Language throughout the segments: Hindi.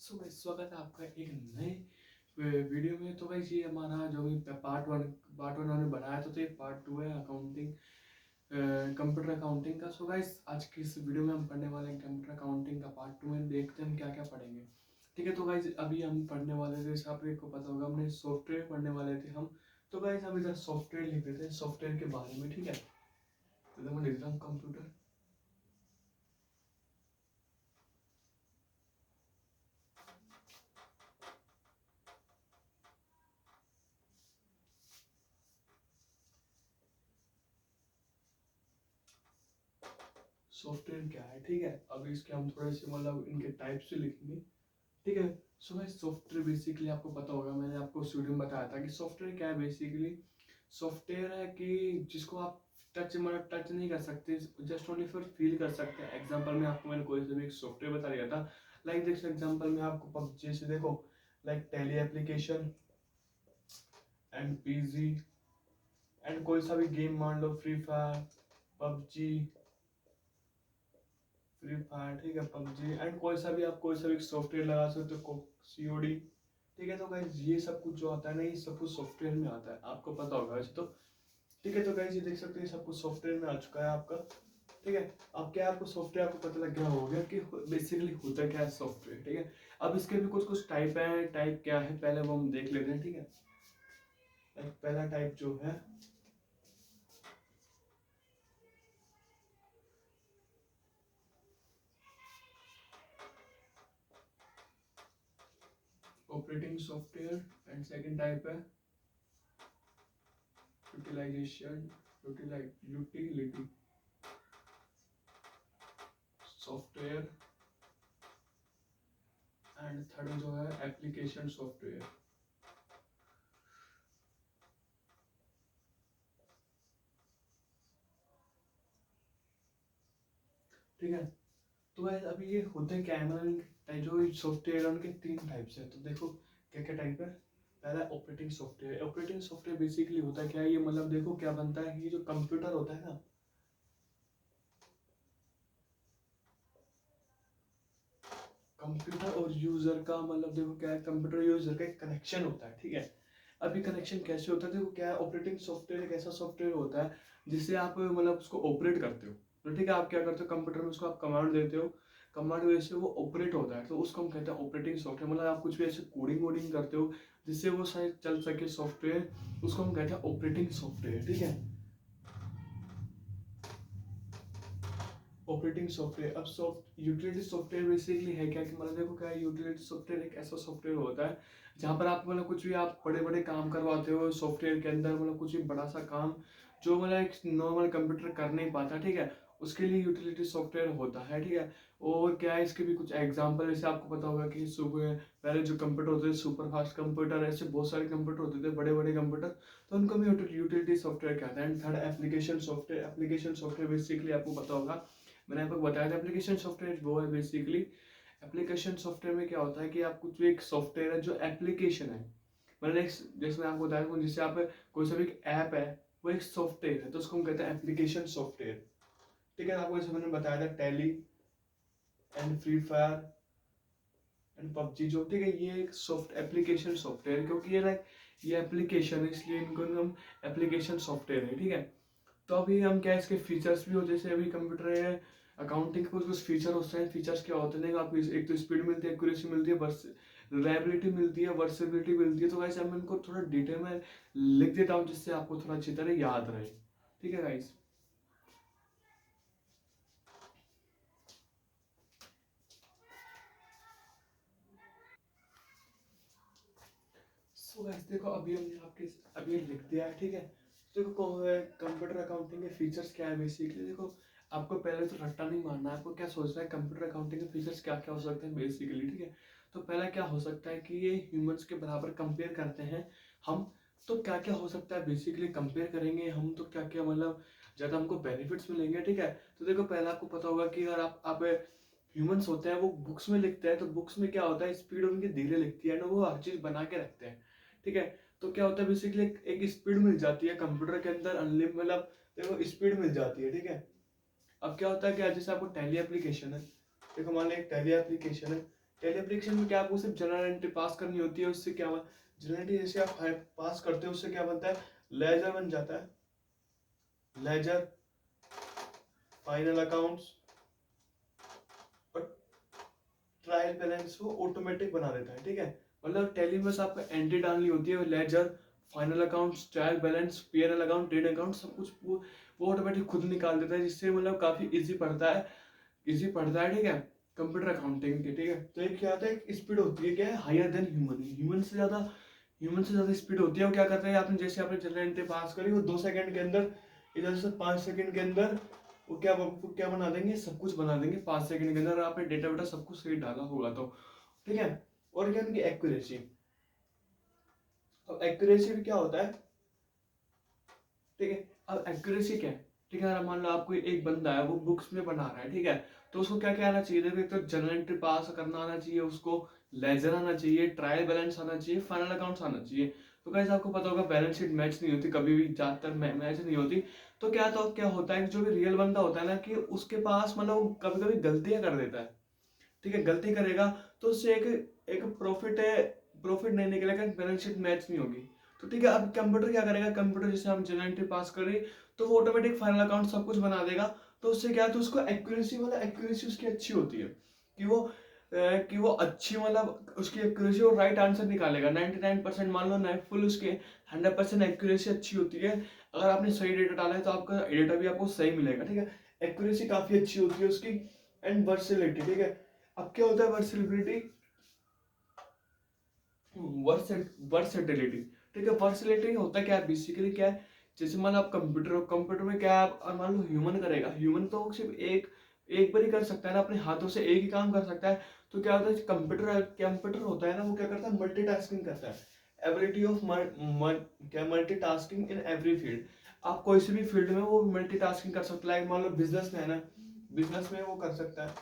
सो गाइस स्वागत है आपका एक नए वीडियो में। तो गाइस ये हमारा जो भी पार्ट वन हमने बनाया था, तो ये पार्ट टू है अकाउंटिंग, कंप्यूटर अकाउंटिंग का। सो गाइस आज की इस वीडियो में हम पढ़ने वाले हैं कंप्यूटर अकाउंटिंग का पार्ट टू में। देखते हैं हम क्या क्या पढ़ेंगे। ठीक है, तो गाइस अभी हम पढ़ने वाले थे, जैसे आपको पता होगा हमने सॉफ्टवेयर पढ़ने वाले थे हम। तो गाइस हम इधर सॉफ्टवेयर लिख देते हैं, सॉफ्टवेयर के बारे में। ठीक है, तो मैं लिख रहा हूँ कंप्यूटर सॉफ्टवेयर क्या है। ठीक है, अभी इसके हम थोड़े से मतलब इनके टाइप्स भी लिखेंगे। ठीक है, सो भाई सॉफ्टवेयर बेसिकली आपको पता होगा, मैंने आपको शुरू में बताया था कि सॉफ्टवेयर क्या है। बेसिकली सॉफ्टवेयर है कि जिसको आप टच नहीं कर सकते, जस्ट ओनली फॉर फील कर सकते हैं। एग्जांपल में आपको मैंने कोई से भी एक सॉफ्टवेयर बता दिया था, लाइक दिस एग्जांपल में आपको पबजी से देखो, like tally application and PG and कोई सा भी गेम मान लो, फ्री फायर, पबजी, ठीक है, पबजी एंड कोई सा भी सॉफ्टवेयर लगा सकते हो, सीओडी। ठीक है, तो गाइज ये सब कुछ जो आता है ना, ये सब कुछ सॉफ्टवेयर में आता है, आपको पता होगा वैसे तो। ठीक है, तो गाइज ये देख सकते हैं सब कुछ सॉफ्टवेयर में आ चुका है आपका। ठीक है, अब क्या आपको सॉफ्टवेयर आपको पता लग गया होगा कि बेसिकली होता क्या है सॉफ्टवेयर। ठीक है, अब इसके भी कुछ कुछ टाइप है। टाइप क्या है पहले वो हम देख लेते हैं। ठीक है, पहला टाइप जो है operating software and second type है utilization utility software and third जो है एप्लीकेशन सॉफ्टवेयर। ठीक है, तो गाइस अभी ये होते क्या है, मतलब जो सॉफ्टवेयर है उनके तीन टाइप्स है। तो देखो क्या क्या टाइप है। पहला operating software. Operating software basically होता क्या है, ये मतलब देखो क्या बनता है, ये जो कंप्यूटर होता है ना, कंप्यूटर और यूजर का मतलब देखो क्या है, कंप्यूटर यूजर का एक कनेक्शन होता है। ठीक है, अभी कनेक्शन कैसे होता है, देखो क्या है, ऑपरेटिंग सॉफ्टवेयर एक ऐसा सॉफ्टवेयर होता है जिससे आप मतलब उसको ऑपरेट करते हो। तो ठीक है, आप क्या करते हो, कंप्यूटर में उसको आप कमांड देते हो, कमांड वजह से वो ऑपरेट होता है, तो उसको हम कहते हैं ऑपरेटिंग सॉफ्टवेयर। मतलब आप कुछ भी ऐसे कोडिंग वोडिंग करते हो जिससे वो शायद चल सके सॉफ्टवेयर, उसको हम कहते हैं ऑपरेटिंग सॉफ्टवेयर। ठीक है, ऑपरेटिंग सॉफ्टवेयर। अब यूटिलिटी सॉफ्टवेयर बेसिकली है क्या कि मतलब देखो क्या है, यूटिलिटी सॉफ्टवेयर एक ऐसा सॉफ्टवेयर होता है जहाँ पर आप मतलब कुछ भी आप बड़े बड़े काम करवाते हो सॉफ्टवेयर के अंदर, मतलब कुछ भी बड़ा सा काम जो मतलब एक नॉर्मल कंप्यूटर कर नहीं पाता। ठीक है, उसके लिए यूटिलिटी सॉफ्टवेयर होता है। ठीक है, और क्या है, इसके भी कुछ एग्जांपल जैसे आपको पता होगा कि सुबह पहले जो कंप्यूटर होते थे, सुपर फास्ट कंप्यूटर, ऐसे बहुत सारे कंप्यूटर होते थे, बड़े बड़े कंप्यूटर, तो उनको भी यूटिलिटी सॉफ्टवेयर कहते हैं। And third application software. Application software basically आपको पता होगा, मैंने आपको बताया था एप्लीकेशन सॉफ्टवेयर वो है बेसिकली। एप्लीकेशन सॉफ्टवेयर में क्या होता है कि आप कुछ भी एक सॉफ्टवेयर है जो एप्लीकेशन है, मतलब एक, जैसे मैं आपको बताया जिससे आप कोई सा भी ऐप है वो एक सॉफ्टवेयर है, तो उसको हम कहते हैं एप्लीकेशन सॉफ्टवेयर। ठीक है, आपको जैसे मैंने बताया था tally and free fire and PUBG जो, ठीक है, ये एक सॉफ्ट एप्लीकेशन सॉफ्टवेयर, क्योंकि ये लाइक ये एप्लीकेशन है इसलिए इनको हम एप्लीकेशन सॉफ्टवेयर है। ठीक है, तो अभी हम क्या इसके फीचर्स भी हो, जैसे अभी कंप्यूटर है अकाउंटिंग के कुछ कुछ फीचर होते हैं। फीचर्स क्या होते हैं, आपको एक तो स्पीड मिलती है, एक्यूरेसी मिलती है, रिलायबिलिटी मिलती है, वर्सेबिलिटी मिलती है। तो वैसे मैं इनको थोड़ा डिटेल में लिख देता हूँ जिससे आपको थोड़ा अच्छी तरह याद रहे। ठीक है गाइस, सो गाइस देखो अभी हमने आपके अभी लिख दिया है। ठीक है, तो देखो कंप्यूटर अकाउंटिंग के फीचर्स क्या है बेसिकली। देखो आपको पहले तो रट्टा नहीं मारना है, आपको क्या सोचना है कंप्यूटर अकाउंटिंग के फीचर्स क्या क्या हो सकते हैं बेसिकली। ठीक है, तो पहला क्या हो सकता है कि ये ह्यूमंस के बराबर कंपेयर करते हैं हम। तो क्या क्या हो सकता है बेसिकली कंपेयर करेंगे हम, तो क्या क्या मतलब ज़्यादा हमको बेनिफिट्स मिलेंगे। ठीक है, तो देखो पहला आपको पता होगा कि अगर आप ह्यूमंस होते हैं वो बुक्स में लिखते हैं, तो बुक्स में क्या होता है, स्पीड उनकी धीरे लिखती है ना, वो हर चीज़ बना के रखते हैं। ठीक है, तो क्या होता है बेसिकली एक स्पीड मिल जाती है कंप्यूटर के अंदर, अनलिमिटेड मतलब देखो स्पीड मिल जाती है। ठीक है, अब क्या होता है कि जैसे आपको टैली एप्लीकेशन है, देखो मान लो एक टैली एप्लीकेशन है, टैली एप्लीकेशन में क्या आपको सिर्फ जनरल एंट्री पास करनी होती है, उससे क्या जनरल एंट्री जैसे आप पास करते हो उससे क्या बनता है, लेजर बन जाता है, लेजर, फाइनल अकाउंट्स और ट्रायल बैलेंस वो ऑटोमेटिक बना देता है। ठीक है, मतलब टैली में बस आपको एंट्री डालनी होती है, ledger, final accounts, trial balance, PNL account, trade account, सब कुछ वो ऑटोमेटिक खुद निकाल देता है, जिससे मतलब काफी इजी पड़ता है, इजी पड़ता है। ठीक है, कंप्यूटर अकाउंटिंग के। ठीक है, तो एक क्या होता है, एक स्पीड होती है क्या है, हायर देन ह्यूमन, ह्यूमन से ज्यादा स्पीड होती है। वो क्या करता है, आपने जैसे आपने जनरल एंट्री पास करी, वो 2 सेकंड के अंदर, इधर से 5 सेकंड के अंदर वो क्या बना देंगे, सब कुछ बना देंगे 5 सेकंड के अंदर, आपने डेटा वेटा सब कुछ सही डाला होगा तो। ठीक है, और क्या उनकी एक्यूरेसी, अब एक्यूरेसी भी क्या होता है। ठीक है, अब एक्यूरेसी क्या है। ठीक है, मान लो आपको एक बंदा है, वो बुक्स में बना रहा है, ठीक है, तो उसको क्या क्या आना चाहिए, देखो एक तो जनरल एंट्री पास करना आना चाहिए उसको, लेजर आना चाहिए, ट्रायल बैलेंस आना चाहिए, फाइनल अकाउंट्स आना चाहिए। तो कैसे आपको पता होगा बैलेंस शीट मैच नहीं होती कभी भी, ज्यादातर मैच नहीं होती। तो क्या होता है कि जो भी रियल बंदा होता है ना, कि उसके पास मतलब कभी कभी गलतियां कर देता है। ठीक है, गलती करेगा तो उससे एक एक प्रॉफिट नहीं निकलेगा, बैलेंस शीट मैच नहीं होगी। तो ठीक है, अब कंप्यूटर क्या करेगा, कंप्यूटर जैसे हम जनरल एंट्री पास करें तो वो ऑटोमेटिक फाइनल अकाउंट सब कुछ बना देगा। तो उससे क्या है, तो उसको एक्यूरेसी उसकी अच्छी होती है, कि वो अच्छी मतलब उसकी एक्यूरेसी और राइट आंसर निकालेगा 99%, मान लो नहीं फुल उसके 100% एक्यूरेसी अच्छी होती है। अगर आपने सही डेटा डाला है तो आपका डेटा भी आपको सही मिलेगा। ठीक है, एक्यूरेसी काफी अच्छी होती है उसकी, एंड वर्सेलिटी। ठीक है, अब क्या होता है वर्सेलिटी, वर्सेटिलिटी। ठीक है, वर्सेटिलिटी होता है क्या है, बेसिकली क्या है, जैसे मान लो आप कंप्यूटर में क्या है, आप मान लो ह्यूमन करेगा, ह्यूमन तो सिर्फ एक बार ही कर सकता है ना, अपने हाथों से एक ही काम कर सकता है। तो क्या होता है, कंप्यूटर होता है ना, वो क्या करता है, मल्टीटास्किंग करता है, एबिलिटी ऑफ क्या मल्टीटास्किंग इन एवरी फील्ड। आप कोई से भी फील्ड में वो मल्टीटास्किंग कर सकता है, मान लो बिजनेस में है ना, बिजनेस में वो कर सकता है।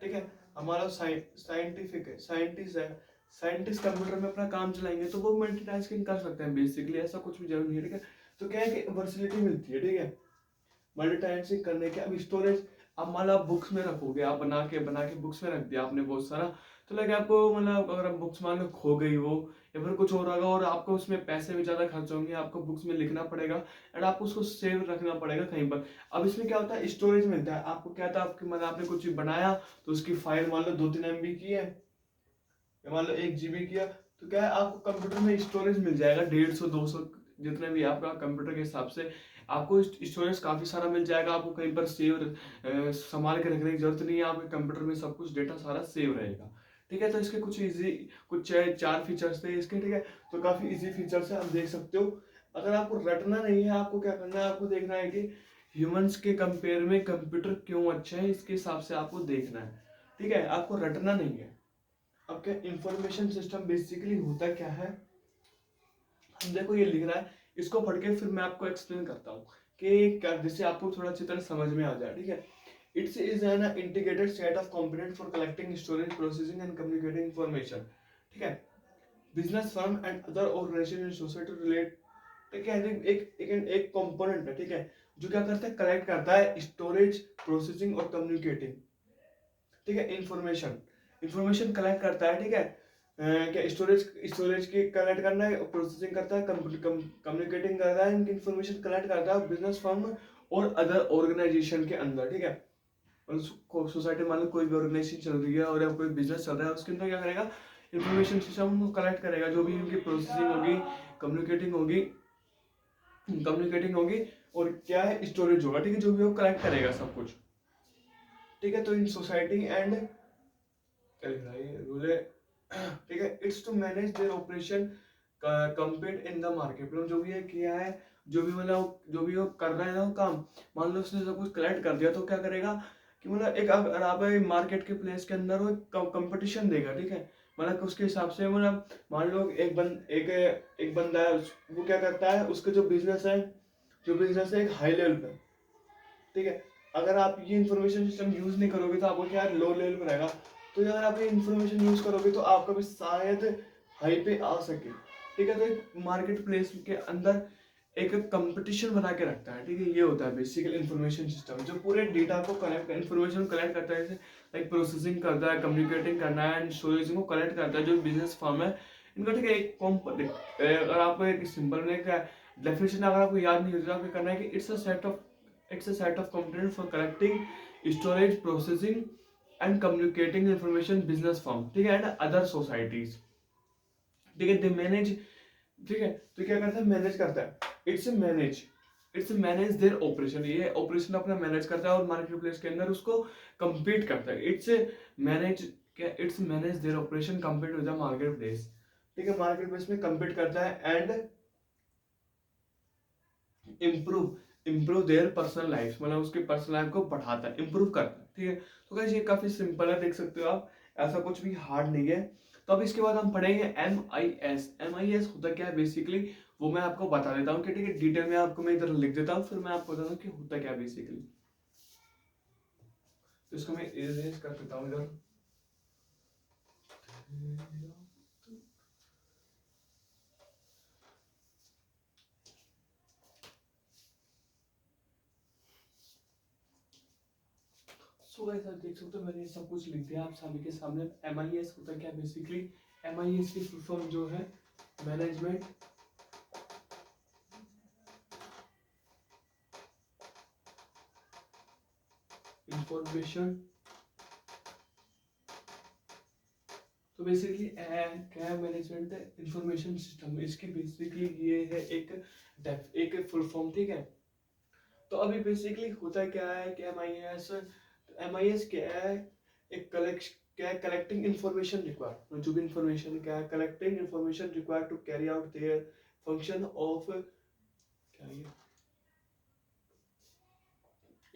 ठीक है, हमारा साइंटिफिक है, साइंटिस्ट है, साइंटिस्ट कंप्यूटर में अपना काम चलाएंगे तो वो मल्टीटास्किंग कर सकते हैं बेसिकली, ऐसा कुछ भी जरूरी नहीं है। ठीक है, तो क्या है कि वर्सिलिटी मिलती है। ठीक है, मल्टीटास्किंग करने के। अब स्टोरेज, अब मान लो आप बुक्स में रखोगे, आप बना के बुक्स में रख दिया आपने बहुत सारा, तो लगे आपको मतलब अगर आप बुक्स मान लो खो गई हो या फिर कुछ हो रहा होगा और आपको उसमें पैसे भी ज्यादा खर्च होंगे, आपको बुक्स में लिखना पड़ेगा एंड आपको उसको सेव रखना पड़ेगा कहीं पर। अब इसमें क्या होता है, स्टोरेज मिलता है आपको, क्या था आपके मतलब आपने कुछ बनाया तो उसकी फाइल मान लो 2-3 MB की है, या मान लो 1 GB की है, तो क्या है आपको कंप्यूटर में स्टोरेज मिल जाएगा 150-200, जितने भी आपका कंप्यूटर के हिसाब से आपको स्टोरेज काफी सारा मिल जाएगा। आपको कहीं पर संभाल के रखने की जरूरत नहीं है, आपके कंप्यूटर में सब कुछ डेटा सारा सेव रहेगा। ठीक है, तो इसके कुछ 4 फीचर्स थे इसके। ठीक है, तो काफी इजी फीचर्स है, आप देख सकते हो। अगर आपको रटना नहीं है, आपको क्या करना है, आपको देखना है कि ह्यूमंस के कंपेयर में कंप्यूटर क्यों अच्छा है, इसके हिसाब से आपको देखना है। ठीक है, आपको रटना नहीं है। अब क्या इंफॉर्मेशन सिस्टम बेसिकली होता क्या है, हम देखो ये लिख रहा है, इसको पढ़ के फिर मैं आपको एक्सप्लेन करता हूँ कि जिससे आपको थोड़ा अच्छी तरह समझ में आ जाए। ठीक है, it's is an integrated set of component for collecting, storage, processing and communicating information. ठीक है, business firm and other organization in society relate. ठीक है, एक कंपोनेंट है। ठीक है, जो क्या करता है, कलेक्ट करता है स्टोरेज, प्रोसेसिंग और कम्युनिकेटिंग। ठीक है, इंफॉर्मेशन कलेक्ट करता है। ठीक है, क्या स्टोरेज की कलेक्ट करना है, प्रोसेसिंग करता है, कम्युनिकेटिंग करता है, इनकी इंफॉर्मेशन कलेक्ट करता है बिजनेस फर्म और अदर ऑर्गेनाइजेशन के अंदर। ठीक है, सोसाइटी मान लो कोई भी ऑर्गेनाइजेशन चल रही है और या कोई बिजनेस चल रहा है, उसके अंदर क्या करेगा, इंफॉर्मेशन सिस्टम कलेक्ट करेगा, जो भी उनकी प्रोसेसिंग होगी, कम्युनिकेटिंग होगी कम्युनिकेटिंग होगी और क्या है, स्टोरेज होगा। ठीक है, जो भी वो कलेक्ट करेगा सब कुछ। ठीक है, तो इन सोसाइटी एंड क्या लिख रहा है ये रूल है। ठीक है, it's to manage their operation, compete in the market. मतलब जो भी है किया है, जो भी वो कर रहा है ना वो काम, मान लो उसने सब कुछ कलेक्ट कर दिया तो क्या करेगा कि मतलब एक अगर आप मार्केट के प्लेस के अंदर वो कंपटीशन देगा। ठीक है, मतलब उसके हिसाब से मतलब मान लो एक बंदा है, वो क्या करता है, उसका जो बिजनेस है एक हाई लेवल पे। ठीक है, अगर आप ये इंफॉर्मेशन सिस्टम यूज नहीं करोगे तो आपको क्या लो लेवल पर रहेगा। तो अगर आप ये इंफॉर्मेशन यूज करोगे तो आपका भी शायद हाई पे आ सके। ठीक है, तो एक मार्केट प्लेस के अंदर एक कंपटीशन बना के रखता है, ठीक है। ये होता है बेसिकल इंफॉर्मेशन सिस्टम, जो पूरे डेटा को कलेक्ट, इंफॉर्मेशन कलेक्ट करता है, लाइक प्रोसेसिंग करता है, कम्युनिकेटिंग करना है एंड स्टोरेज को कलेक्ट करता है। जो बिजनेस फर्म है इनका, ठीक है, एक अगर आपको एक सिंपल में का डेफिनेशन अगर आपको याद नहीं होता, आपको करना है कि it's a set of component for collecting, storage, processing and communicating information business firm, ठीक है, एंड अदर सोसाइटीज, ठीक है। दे मैनेज, ठीक है। तो क्या करता है, मैनेज करता है, इट्स मैनेज देयर ऑपरेशन, ये ऑपरेशन अपना मैनेज करता है और मार्केट प्लेस के अंदर उसको compete करता है। Manage it's manage their operation compete with the market place, ठीक है। मार्केट प्लेस में compete करता है and improve their personal life, मतलब उसके पर्सनल लाइफ को बढ़ाता है, इम्प्रूव करता है, ठीक है। तो गाइस ये काफी सिंपल है, देख सकते हो आप, ऐसा कुछ भी हार्ड नहीं है। तो अब इसके बाद हम पढ़ेंगे एम आई एस होता क्या है बेसिकली, वो मैं आपको बता देता हूँ कि, ठीक है, डिटेल में आपको मैं इधर लिख देता हूँ, फिर मैं आपको बताता हूँ कि होता क्या है बेसिकली। तो इसको मैं इरेज कर देता हूँ इधर। सो गाइस आप देख सकते हो मैंने सब कुछ लिख दिया आप सभी के सामने। एमआईएस होता क्या है बेसिकली, एमआईएस की फुल फॉर्म जो है मैनेजमेंट इंफॉर्मेशन। तो बेसिकली क्या है, मैनेजमेंट इंफॉर्मेशन सिस्टम, इसकी बेसिकली ये है एक फुल फॉर्म, ठीक है। तो अभी बेसिकली होता क्या है कि एमआईएस क्या है, एक कलेक्टिंग इंफॉर्मेशन रिक्वायर्ड, जो भी इंफॉर्मेशन क्या है, collecting information required to carry out their function of, क्या ये,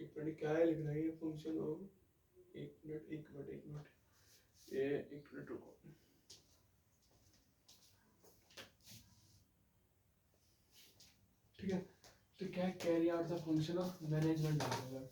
एक मिनट, क्या है लिख रहा है ये, फंक्शन ऑफ, एक मिनट ये, एक मिनट रुको, ठीक है। तो क्या carry out the function of management डालेगा,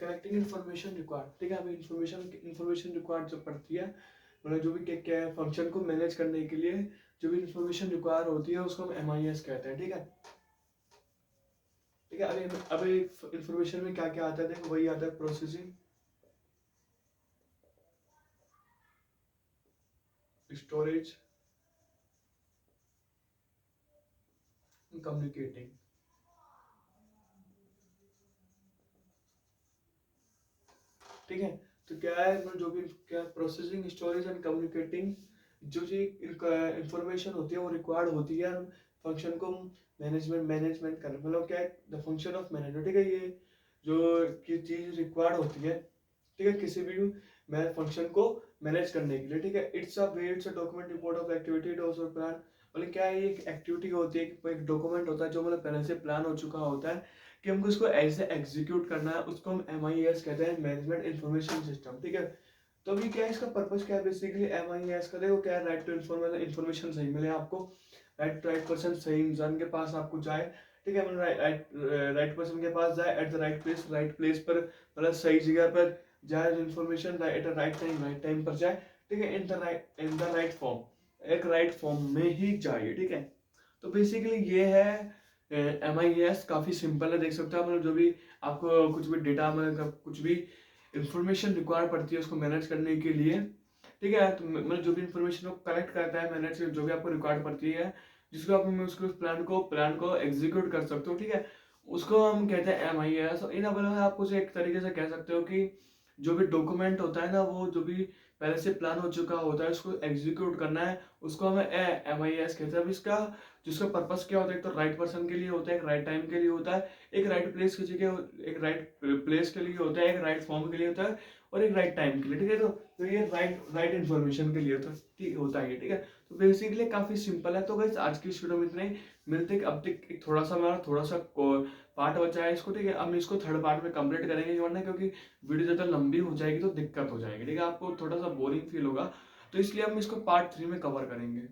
कलेक्टिंग इन्फॉर्मेशन रिक्वायर्ड, ठीक है। हमें इन्फॉर्मेशन रिक्वायर्ड जो पड़ती है, मतलब जो भी क्या क्या है फंक्शन को मैनेज करने के लिए जो भी इन्फॉर्मेशन रिक्वायर होती है उसको हम एमआईएस कहते हैं, ठीक है। ठीक है, अभी इन्फॉर्मेशन में क्या क्या आता है, देखो वही आता है, प्रोसेसिंग, स्टोरेज, कम्युनिकेटिंग, ठीक है। तो क्या है, मतलब जो भी क्या प्रोसेसिंग, स्टोरेज एंड कम्युनिकेटिंग, जो जी इंफॉर्मेशन होती है वो रिक्वायर्ड होती है फंक्शन को मैनेजमेंट करने, मतलब क्या है, द फंक्शन ऑफ मैनेजमेंट, ठीक है। ये जो की चीज रिक्वायर्ड होती है, ठीक है, किसी भी फंक्शन को मैनेज करने के लिए, ठीक है। It's a document report of activity, it also plan, मतलब क्या है, ये एक एक्टिविटी होती है, एक डॉक्यूमेंट होता है जो मतलब पहले से प्लान हो चुका होता है कि हमको इसको ऐसे एग्जीक्यूट करना है, उसको हम एमआईएस कहते हैं, मैनेजमेंट इंफॉर्मेशन सिस्टम, ठीक है। तो अभी क्या है, इसका पर्पस क्या है बेसिकली, एमआईएस का देखो क्या है, राइट टू इन्फॉर्मेशन सही मिले आपको, राइट पर्सन सही इंसान के पास आपको जाए, ठीक है, मतलब राइट पर्सन के पास जाए एट द राइट प्लेस पर, मतलब सही जगह पर जाए, information at the right time पर जाए, ठीक है, इन द राइट फॉर्म, एक राइट फॉर्म में ही जाए, ठीक है। तो बेसिकली ये है एमआईएस, काफ़ी सिंपल है, देख सकते हो आप, मतलब जो भी आपको कुछ भी डेटा में कुछ भी इंफॉर्मेशन रिक्वायर पड़ती है उसको मैनेज करने के लिए, ठीक है। तो मतलब जो भी इंफॉर्मेशन को कलेक्ट करता है, मैनेज, जो भी आपको रिक्वायर पड़ती है, जिसको आप उसको प्लान को एग्जीक्यूट कर सकते हो, ठीक है, उसको हम कहते हैं एमआईएस। इन अगर आप उसे एक तरीके से कह सकते हो कि जो भी डॉक्यूमेंट होता है ना, वो जो भी पहले से प्लान हो चुका होता है उसको एग्जीक्यूट करना है, उसको हमें एमआईएस कहते हैं। अब इसका जिसका पर्पस क्या होता है, एक तो राइट पर्सन के लिए होता है, एक राइट टाइम के लिए होता है, एक राइट प्लेस की जगह, एक राइट प्लेस के लिए होता है, एक राइट फॉर्म के लिए होता है, और एक राइट टाइम के लिए, ठीक है। तो ये राइट इन्फॉर्मेशन के लिए होता है, ठीक है। तो बेसिकली काफी सिंपल है। तो गाइस आज की इस वीडियो में इतना ही, मिलते हैं अब तक, एक थोड़ा सा पार्ट बचा है इसको, ठीक है। अब इसको थर्ड पार्ट में कंप्लीट करेंगे, वरना क्योंकि वीडियो ज्यादा लंबी हो जाएगी तो दिक्कत हो जाएगी, ठीक है, आपको थोड़ा सा बोरिंग फील होगा, तो इसलिए हम इसको पार्ट 3 में कवर करेंगे।